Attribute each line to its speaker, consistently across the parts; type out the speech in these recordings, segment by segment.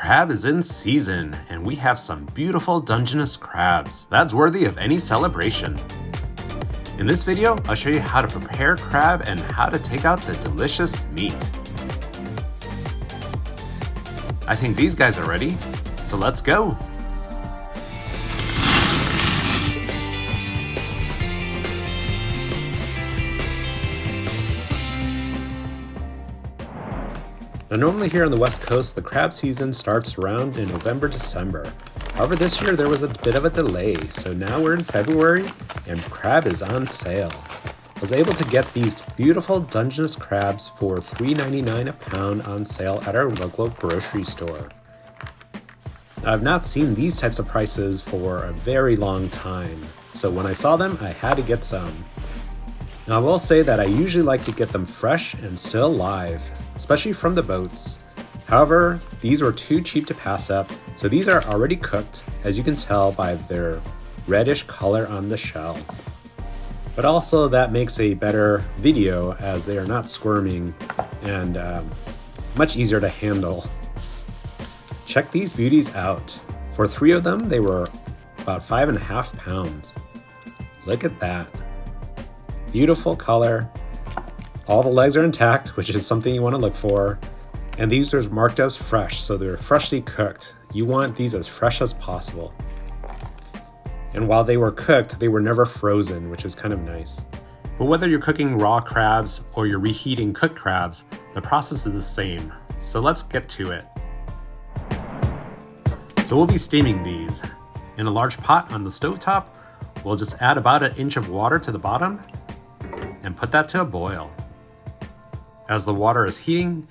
Speaker 1: crab is in season, and we have some beautiful Dungeness crabs that's worthy of any celebration. In this video, I'll show you how to prepare crab and how to take out the delicious meat. I think these guys are ready, so let's go! Now normally here on the West Coast, the crab season starts around in November, December. However, this year there was a bit of a delay, so now we're in February and crab is on sale. I was able to get these beautiful Dungeness crabs for $3.99 a pound on sale at our local grocery store. Now, I've not seen these types of prices for a very long time, so when I saw them, I had to get some. Now I will say that I usually like to get them fresh and still live, especially from the boats. However, these were too cheap to pass up, so these are already cooked, as you can tell by their reddish color on the shell. But also that makes a better video as they are not squirming and much easier to handle. Check these beauties out. For 3 of them, they were about 5.5 pounds. Look at that. Beautiful color. All the legs are intact, which is something you want to look for. And these are marked as fresh, so they're freshly cooked. You want these as fresh as possible. And while they were cooked, they were never frozen, which is kind of nice. But whether you're cooking raw crabs or you're reheating cooked crabs, the process is the same. So let's get to it. So we'll be steaming these. In a large pot on the stovetop, we'll just add about 1 inch of water to the bottom and put that to a boil. As the water is heating,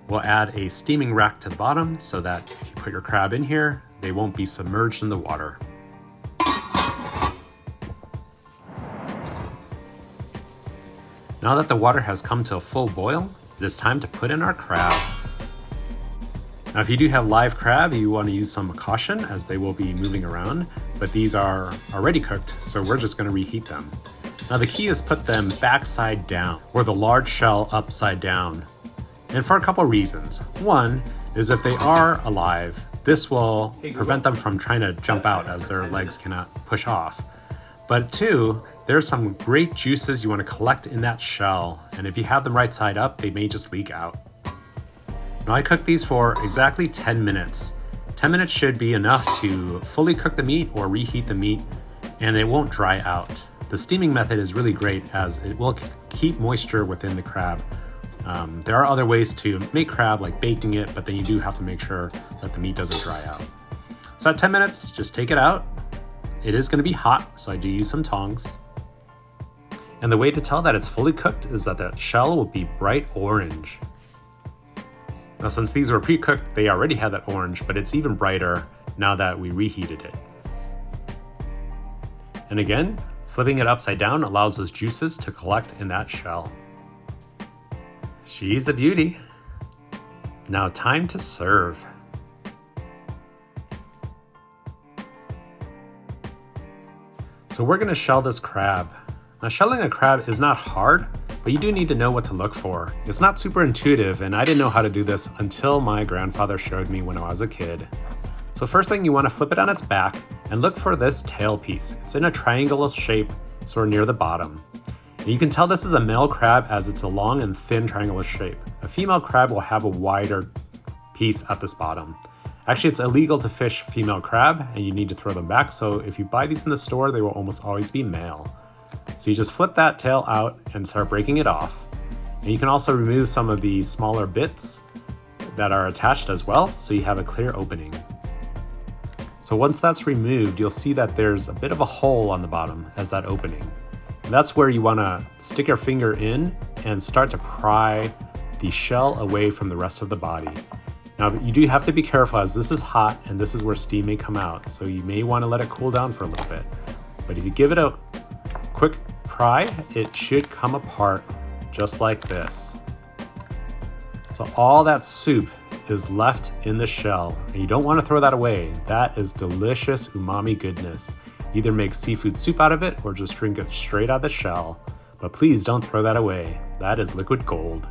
Speaker 1: we'll add a steaming rack to the bottom so that if you put your crab in here, they won't be submerged in the water. Now that the water has come to a full boil, it is time to put in our crab. Now if you do have live crab, you want to use some caution as they will be moving around, but these are already cooked, so we're just going to reheat them. Now the key is put them backside down, or the large shell upside down. And for a couple reasons. One is if they are alive, this will prevent them from trying to jump out as their legs cannot push off. But 2, there's some great juices you want to collect in that shell, and if you have them right side up, they may just leak out. Now I cooked these for exactly 10 minutes. 10 minutes should be enough to fully cook the meat or reheat the meat, and it won't dry out. The steaming method is really great as it will keep moisture within the crab. There are other ways to make crab, like baking it, but then you do have to make sure that the meat doesn't dry out. So at 10 minutes, just take it out. It is going to be hot, so I do use some tongs. And the way to tell that it's fully cooked is that the shell will be bright orange. Now since these were pre-cooked, they already had that orange, but it's even brighter now that we reheated it. And again, flipping it upside down allows those juices to collect in that shell. She's a beauty. Now time to serve. So we're gonna shell this crab. Now shelling a crab is not hard, but you do need to know what to look for. It's not super intuitive, and I didn't know how to do this until my grandfather showed me when I was a kid. So first thing, you want to flip it on its back and look for this tail piece. It's in a triangular shape, sort of near the bottom. And you can tell this is a male crab as it's a long and thin triangular shape. A female crab will have a wider piece at this bottom. Actually, it's illegal to fish female crab and you need to throw them back. So if you buy these in the store, they will almost always be male. So you just flip that tail out and start breaking it off. And you can also remove some of the smaller bits that are attached as well, so you have a clear opening. So once that's removed, you'll see that there's a bit of a hole on the bottom as that opening. And that's where you want to stick your finger in and start to pry the shell away from the rest of the body. Now you do have to be careful as this is hot and this is where steam may come out, so you may want to let it cool down for a little bit. But if you give it a quick pry, it should come apart just like this. So all that soup is left in the shell, and you don't want to throw that away. That is delicious umami goodness. Either make seafood soup out of it or just drink it straight out of the shell, but please don't throw that away. That is liquid gold.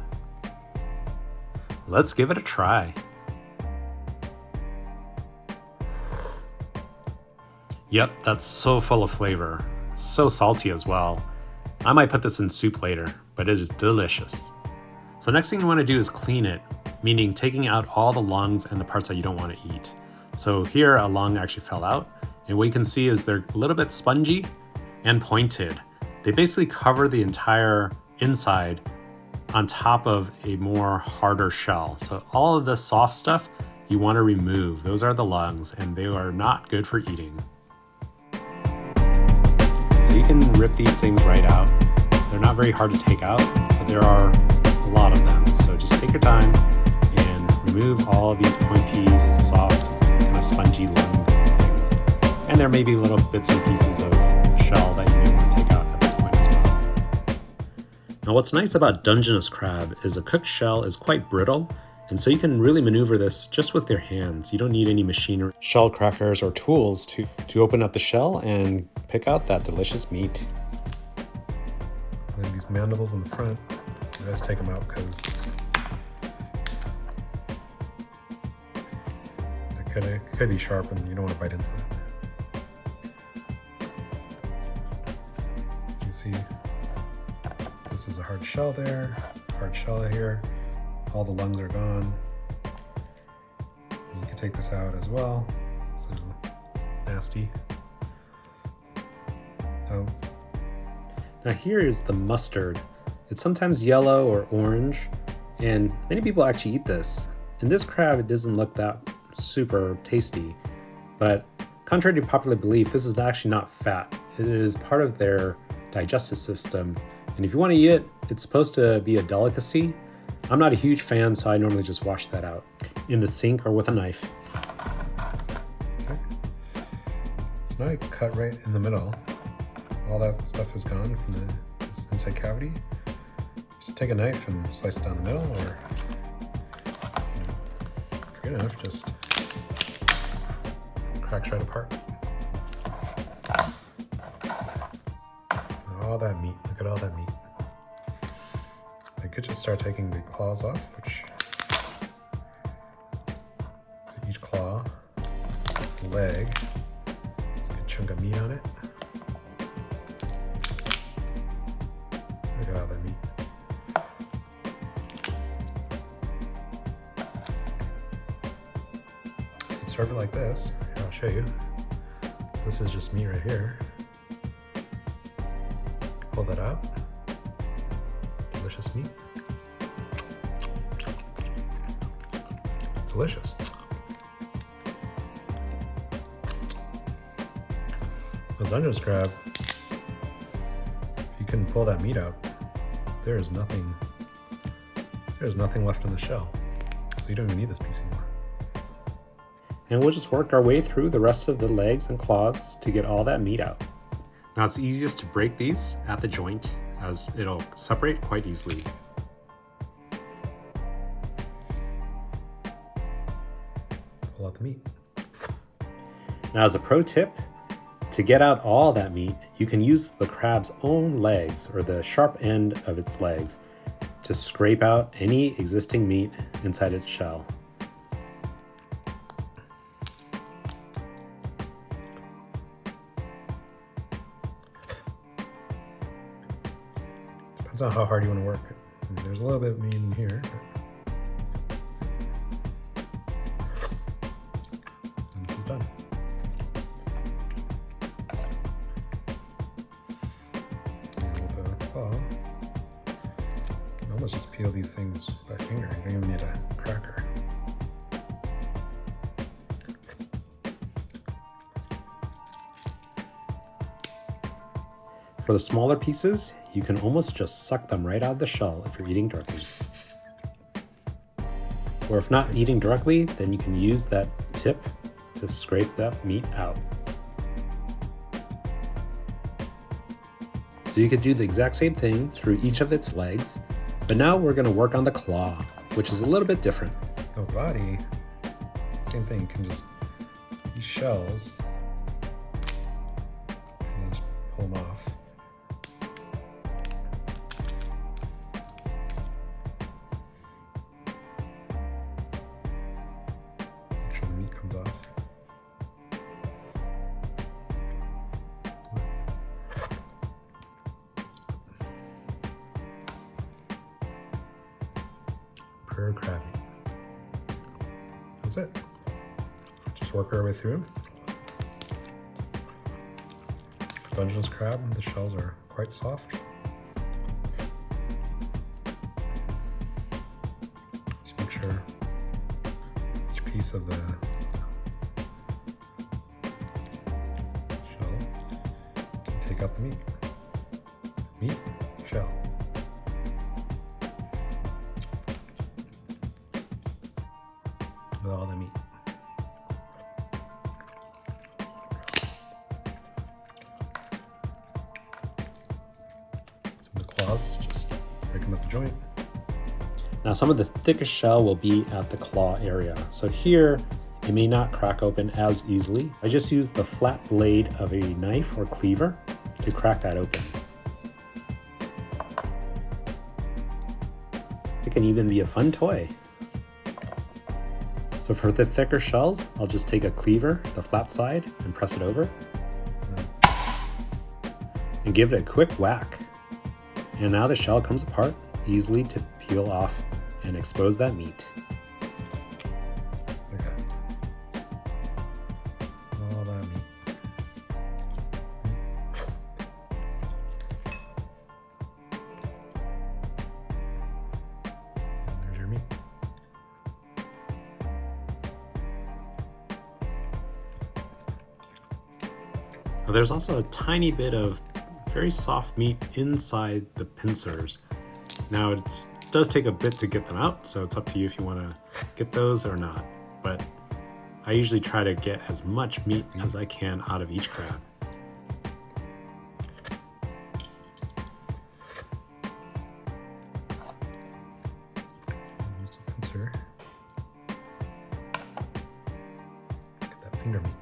Speaker 1: Let's give it a try. Yep, that's so full of flavor. So salty as well. I might put this in soup later, but it is delicious. So next thing you want to do is clean it, meaning taking out all the lungs and the parts that you don't want to eat. So here a lung actually fell out, and what you can see is they're a little bit spongy and pointed. They basically cover the entire inside on top of a more harder shell. So all of the soft stuff you want to remove. Those are the lungs, and they are not good for eating. So you can rip these things right out. They're not very hard to take out, but there are a lot of them. So just take your time and remove all of these pointy, soft, kind of spongy lung things. And there may be little bits and pieces of shell that you may want to take out at this point as well. Now what's nice about Dungeness crab is a cooked shell is quite brittle, and so you can really maneuver this just with your hands. You don't need any machinery, shell crackers, or tools to open up the shell and pick out that delicious meat. And these mandibles in the front, you guys take them out because it could be sharp and you don't want to bite into it. You can see this is a hard shell there, hard shell here. All the lungs are gone. You can take this out as well. So nasty. Oh. Now here is the mustard. It's sometimes yellow or orange, and many people actually eat this. In this crab, it doesn't look that super tasty, but contrary to popular belief, this is actually not fat. It is part of their digestive system, and if you want to eat it, it's supposed to be a delicacy. I'm not a huge fan, so I normally just wash that out in the sink or with a knife. Okay. So now I cut right in the middle. All that stuff is gone from the inside cavity. Just take a knife and slice it down the middle, or good enough, just cracks right apart. All that meat, look at all that meat. I could just start taking the claws off, which, so each claw, leg, it's a good chunk of meat on it. Look at all that meat. So you'd serve it like this. Here, I'll show you. This is just meat right here. Pull that out. Delicious meat. Delicious. With Dungeness crab, if you can pull that meat out, there's nothing left in the shell. So you don't even need this piece anymore. And we'll just work our way through the rest of the legs and claws to get all that meat out. Now it's easiest to break these at the joint, as it'll separate quite easily. Pull out the meat. Now as a pro tip, to get out all that meat, you can use the crab's own legs, or the sharp end of its legs, to scrape out any existing meat inside its shell. Depends on how hard you want to work. I mean, there's a little bit of meat in here. And this is done. And with a claw, you can almost just peel these things by finger. You don't even need a cracker. For the smaller pieces, you can almost just suck them right out of the shell if you're eating directly. Or if not eating directly, then you can use that tip to scrape that meat out. So you could do the exact same thing through each of its legs, but now we're going to work on the claw, which is a little bit different. The body, same thing, you can just, these shells, and just pull them off. thicker crab meat. That's it. Just work our way through them. Dungeness crab, the shells are quite soft. Just make sure each piece of the shell can take out the meat. Meat, shell. With all the meat. Claws, just break them at the joint. Now some of the thickest shell will be at the claw area. So here, it may not crack open as easily. I just use the flat blade of a knife or cleaver to crack that open. It can even be a fun toy. So for the thicker shells, I'll just take a cleaver, the flat side, and press it over. And give it a quick whack. And now the shell comes apart easily to peel off and expose that meat. Look at that. All that meat. And there's your meat. Now there's also a tiny bit of very soft meat inside the pincers. Now it does take a bit to get them out, so it's up to you if you want to get those or not. But I usually try to get as much meat as I can out of each crab. Use a pincer. Get that finger meat.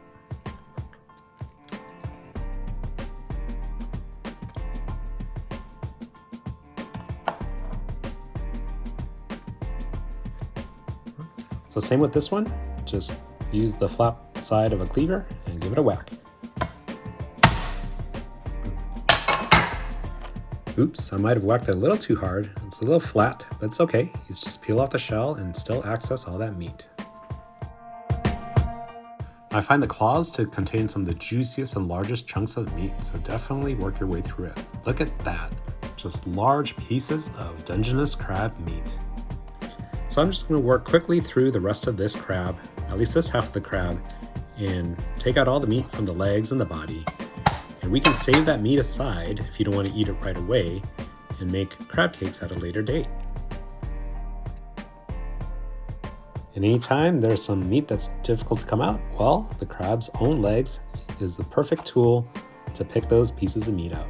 Speaker 1: So same with this one, just use the flat side of a cleaver and give it a whack. Oops, I might have whacked it a little too hard. It's a little flat, but it's okay. You just peel off the shell and still access all that meat. I find the claws to contain some of the juiciest and largest chunks of meat, so definitely work your way through it. Look at that, just large pieces of Dungeness crab meat. So I'm just going to work quickly through the rest of this crab, at least this half of the crab, and take out all the meat from the legs and the body. And we can save that meat aside if you don't want to eat it right away and make crab cakes at a later date. And anytime there's some meat that's difficult to come out, well, the crab's own legs is the perfect tool to pick those pieces of meat out.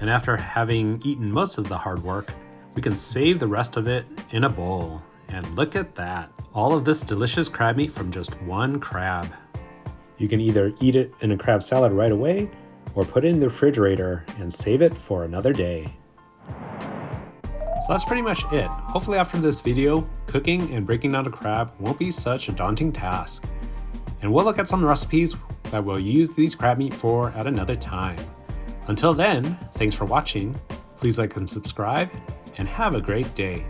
Speaker 1: And after having eaten most of the hard work, we can save the rest of it in a bowl. And look at that, all of this delicious crab meat from just one crab. You can either eat it in a crab salad right away or put it in the refrigerator and save it for another day. So that's pretty much it. Hopefully after this video, cooking and breaking down a crab won't be such a daunting task. And we'll look at some recipes that we'll use these crab meat for at another time. Until then, thanks for watching. Please like and subscribe, and have a great day.